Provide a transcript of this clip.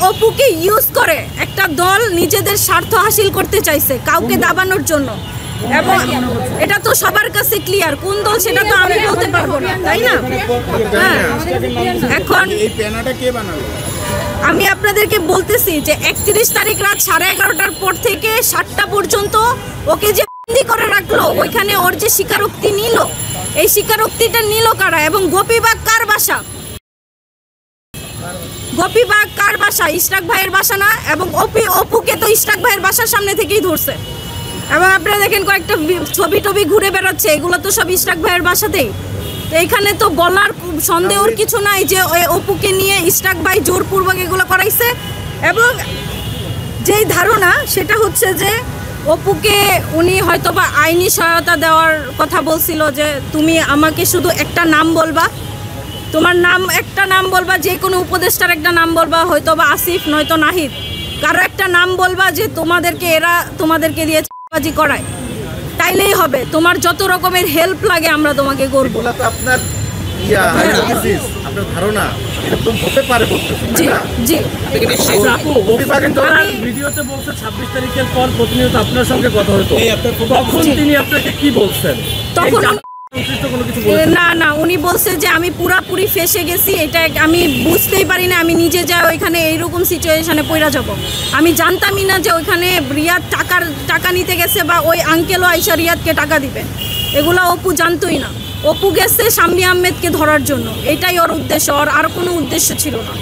অপুকে use করে একটা দল নিজেদের স্বার্থ হাসিল করতে চাইছে কাউকে দাবানোর জন্য, এবং এটা তো সবার কাছে ক্লিয়ার কোন দল সেটা তো আমি বলতে পারবো না, তাই না? হ্যাঁ, এখন আমি আপনাদেরকে বলতেছি যে 31 তারিখ রাত 11:30টার পর থেকে 7টা পর্যন্ত ওকে যে বন্দি করে রাখলো, ওইখানে ওর যে স্বীকারোক্তি নিল, এই স্বীকারোক্তিটা নিল কারা? এবং গোপীবাগ কার বাসা? গোপীবাগ কার বাসা? ইশরাক ভাইয়ের বাসা না? এবং অপুকে তো ইশরাক ভাইয়ের বাসার সামনে থেকেই ধরছে, এবং আপনারা দেখেন কয়েকটা ছবি টবি ঘুরে বেড়াচ্ছে, এগুলো তো সব ইশরাক ভাইয়ের বাসাতেই। তো এখানে তো বলার সন্দেহর কিছু নাই যে অপুকে নিয়ে ইশরাক ভাই জোরপূর্বক এগুলো করাইছে। এবং যেই ধারণা সেটা হচ্ছে যে অপুকে উনি হয়তোবা আইনি সহায়তা দেওয়ার কথা বলছিল, যে তুমি আমাকে শুধু একটা নাম বলবা, তোমার নাম একটা নাম বলবা, যে কোনো উপদেষ্টার একটা নাম বলবা, হয়তোবা আসিফ নয়তো নাহিদ, কারো একটা নাম বলবা যে এরা তোমাদেরকে দিয়ে চাঁদাবাজি করায়, তাইলেই হবে, তোমার যত রকমের হেল্প লাগে আমরা তোমাকে করবো। আপনার ধারণা এরকম হতে পারে? জি জি, ভিডিওতে বলছে 26 তারিখের পর প্রতিনিয়ত আপনার সঙ্গে কথা হতো, তখন তিনি আপনাকে কি বলছেন? তখন না উনি বলছে যে আমি পুরাপুরি ফেসে গেছি, এটা আমি বুঝতেই পারি না, আমি নিজে যা ওইখানে এইরকম সিচুয়েশনে পড়া যাব, আমি জানতামই না যে ওইখানে রিয়াদ টাকা নিতে গেছে বা ওই আঙ্কেলও আইসা রিয়াদকে টাকা দিবে, এগুলো অপু জানতোই না। অপু গেছে শাম্মী আহমেদকে ধরার জন্য, এটাই ওর উদ্দেশ্য, আর কোনো উদ্দেশ্য ছিল না।